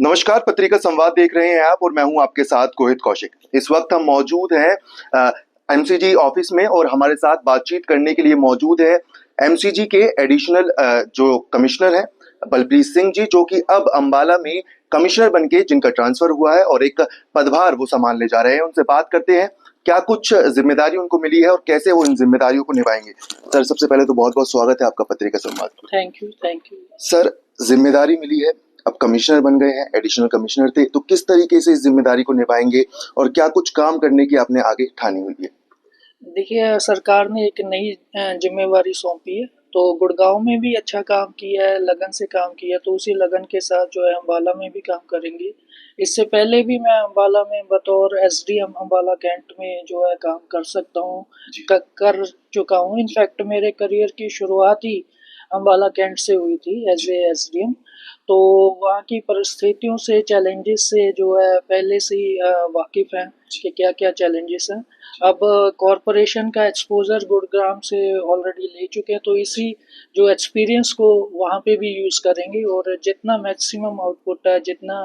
नमस्कार, पत्रिका संवाद देख रहे हैं आप और मैं हूं आपके साथ कोहित कौशिक। इस वक्त हम मौजूद हैं एमसीजी ऑफिस में और हमारे साथ बातचीत करने के लिए मौजूद है एमसीजी के एडिशनल जो कमिश्नर हैं बलप्रीत सिंह जी, जो कि अब अंबाला में कमिश्नर बन के जिनका ट्रांसफर हुआ है और एक पदभार वो संभालने जा रहे हैं। उनसे बात करते हैं क्या कुछ जिम्मेदारी उनको मिली है और कैसे वो इन जिम्मेदारियों को निभाएंगे। सर, सबसे पहले तो बहुत बहुत स्वागत है आपका पत्रिका संवाद। Thank you. सर, जिम्मेदारी मिली है, अब कमिश्नर बन गए हैं, एडिशनल कमिश्नर थे, तो किस तरीके से इस जिम्मेदारी को निभाएंगे और क्या कुछ काम करने की आपने आगे ठानी हुई है? देखिए, सरकार ने एक नई जिम्मेवारी सौंपी है, तो गुड़गांव में भी अच्छा काम किया है, लगन से काम किया, तो उसी लगन के साथ जो है अम्बाला में भी काम करेंगे। इससे पहले भी मैं अम्बाला में बतौर एसडीएम अम्बाला कैंट में जो है काम कर सकता हूँ, कर चुका हूँ। इनफैक्ट मेरे करियर की शुरुआत ही अम्बाला कैंट से हुई थी एज ए एसडीएम। तो वहाँ की परिस्थितियों से, चैलेंजेस से जो है पहले से ही वाकिफ़ हैं कि क्या-क्या चैलेंजेस हैं। अब कॉरपोरेशन का एक्सपोज़र गुरुग्राम से ऑलरेडी ले चुके हैं, तो इसी जो एक्सपीरियंस को वहाँ पे भी यूज़ करेंगे और जितना मैक्सिमम आउटपुट है, जितना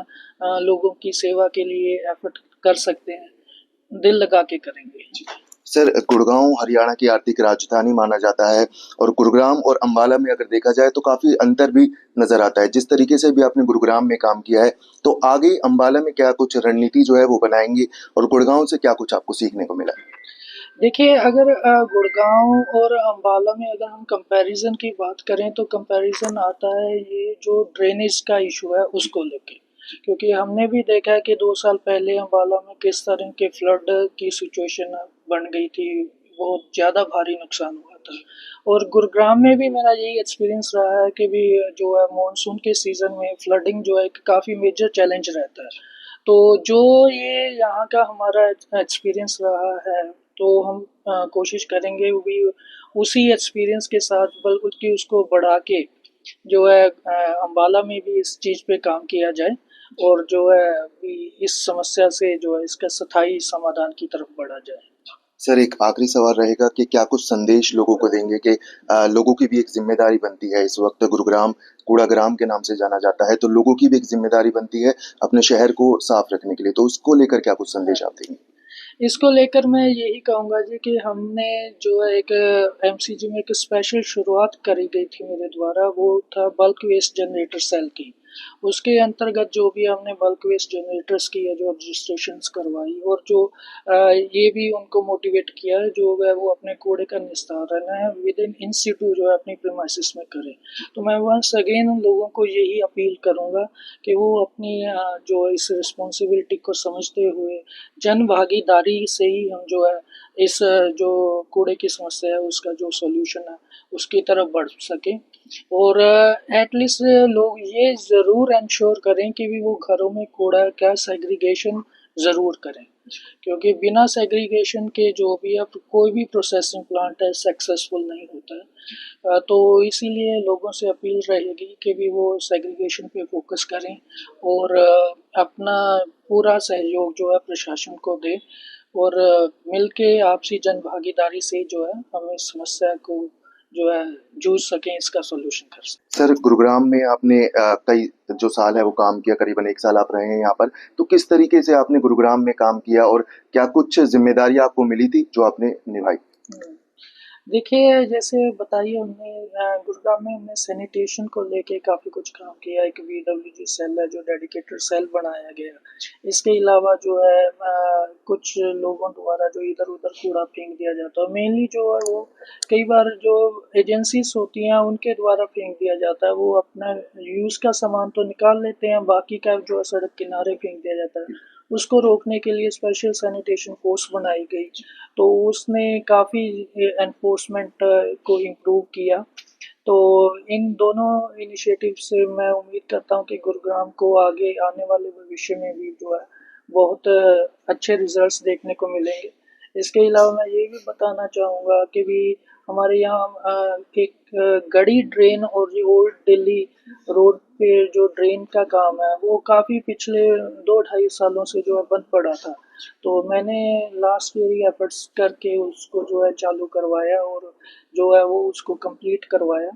लोगों की सेवा के लिए एफ़र्ट कर सकते हैं, दिल लगा के करेंगे। सर, गुड़गांव हरियाणा की आर्थिक राजधानी माना जाता है और गुरुग्राम और अंबाला में अगर देखा जाए तो काफ़ी अंतर भी नज़र आता है। जिस तरीके से भी आपने गुरुग्राम में काम किया है, तो आगे अंबाला में क्या कुछ रणनीति जो है वो बनाएँगे और गुड़गांव से क्या कुछ आपको सीखने को मिला? देखिए, अगर गुड़गांव और अम्बाला में अगर हम कंपैरिज़न की बात करें तो कंपैरिज़न आता है ये जो ड्रेनेज का इशू है उसको लेके। क्योंकि हमने भी देखा है कि 2 साल पहले अम्बाला में किस तरह के फ्लड की सिचुएशन बन गई थी, बहुत ज़्यादा भारी नुकसान हुआ था। और गुरुग्राम में भी मेरा यही एक्सपीरियंस रहा है कि भी जो है मानसून के सीज़न में फ्लडिंग जो है एक काफ़ी मेजर चैलेंज रहता है। तो जो ये यहाँ का हमारा एक्सपीरियंस रहा है, तो हम कोशिश करेंगे भी उसी एक्सपीरियंस के साथ बल्कि उसको बढ़ा के जो है अम्बाला में भी इस चीज़ पे काम किया जाए और जो है अभी इस समस्या से जो है इसका स्थायी समाधान की तरफ बढ़ा जाए। सर, एक आखिरी सवाल रहेगा कि क्या कुछ संदेश लोगों को देंगे कि लोगों की भी एक ज़िम्मेदारी बनती है। इस वक़्त गुरुग्राम कूड़ाग्राम के नाम से जाना जाता है, तो लोगों की भी एक ज़िम्मेदारी बनती है अपने शहर को साफ रखने के लिए, तो उसको लेकर क्या कुछ संदेश आप देंगे? इसको लेकर मैं यही कहूँगा जी कि हमने जो है एक एमसीजी में एक स्पेशल शुरुआत करी गई थी मेरे द्वारा, वो था बल्क वेस्ट जनरेटर सेल की। उसके अंतर्गत जो भी हमने बल्क वेस्ट जनरेटर्स की है जो रजिस्ट्रेशंस करवाई और जो ये भी उनको मोटिवेट किया है जो है वो अपने कूड़े का निस्तारण है विद इन सिटू जो है अपनी प्रीमाइसेस में करें। तो मैं वंस अगेन उन लोगों को यही अपील करूँगा कि वो अपनी जो इस रिस्पॉन्सिबिलिटी को समझते हुए जन भागीदारी से ही हम जो है इस जो कूड़े की समस्या है उसका जो सॉल्यूशन है उसकी तरफ बढ़ सकें और एटलीस्ट लोग ये ज़रूर इंश्योर करें कि भी वो घरों में कूड़ा का सेग्रीगेशन ज़रूर करें, क्योंकि बिना सेग्रीगेशन के जो भी अब कोई भी प्रोसेसिंग प्लांट है सक्सेसफुल नहीं होता है। तो इसीलिए लोगों से अपील रहेगी कि भी वो सेग्रीगेशन पे फोकस करें और अपना पूरा सहयोग जो है प्रशासन को दें और मिलके आपसी जन भागीदारी से जो है हम इस समस्या को जो है जूझ सकें, इसका सॉल्यूशन कर सकें। सर, गुरुग्राम में आपने कई जो साल है वो काम किया, करीबन 1 साल आप रहे हैं यहाँ पर, तो किस तरीके से आपने गुरुग्राम में काम किया और क्या कुछ ज़िम्मेदारियाँ आपको मिली थी जो आपने निभाई? हुँ। देखिए, जैसे बताइए हमने गुरुग्राम में हमने सैनिटेशन को लेके काफ़ी कुछ काम किया। एक वीडब्ल्यूजी सेल है जो डेडिकेटेड सेल बनाया गया। इसके अलावा जो है कुछ लोगों द्वारा जो इधर-उधर कूड़ा फेंक दिया जाता है, मेनली जो है वो कई बार जो एजेंसीज़ होती हैं उनके द्वारा फेंक दिया जाता है। वो अपना यूज़ का सामान तो निकाल लेते हैं, बाकी का जो है सड़क किनारे फेंक दिया जाता है। उसको रोकने के लिए स्पेशल सैनिटेशन फ़ोर्स बनाई गई। तो उसने काफ़ी एनफोर्समेंट को इम्प्रूव किया। तो इन दोनों इनिशिएटिव से मैं उम्मीद करता हूँ कि गुरुग्राम को आगे आने वाले भविष्य में भी जो है बहुत अच्छे रिजल्ट्स देखने को मिलेंगे। इसके अलावा मैं ये भी बताना चाहूँगा कि भी हमारे यहाँ एक गड़ी ड्रेन और जो ओल्ड दिल्ली रोड पे जो ड्रेन का काम है वो काफ़ी पिछले 2 ढाई सालों से जो है बंद पड़ा था। तो मैंने लास्ट ईयर ही एफर्ट्स करके उसको जो है चालू करवाया और जो है वो उसको कंप्लीट करवाया।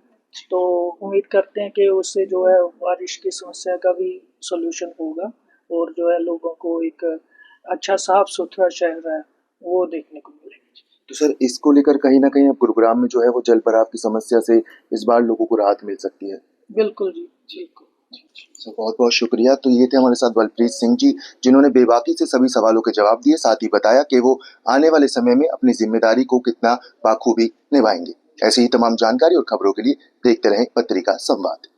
तो उम्मीद करते हैं कि उससे जो है बारिश की समस्या का भी सॉल्यूशन होगा और जो है लोगों को एक अच्छा साफ-सुथरा शहर है, वो देखने को मिलेगा। तो सर इसको लेकर कहीं न कहीं अब गुरुग्राम में जो है वो जल-भराव की समस्या से इस बार लोगों को राहत मिल सकती है। बिल्कुल जी, बिल्कुल। सर बहुत-बहुत शुक्रिया। तो ये थे हमारे साथ बलप्रीत सिंह जी, जिन्होंने बेबाकी से सभी सवालों के जवाब दिए, साथ ही बताया कि वो आने वाले समय में अपनी ज़िम्मेदारी को कितना बाखूबी निभाएँगे। ऐसी ही तमाम जानकारी और खबरों के लिए देखते रहें पत्रिका संवाद।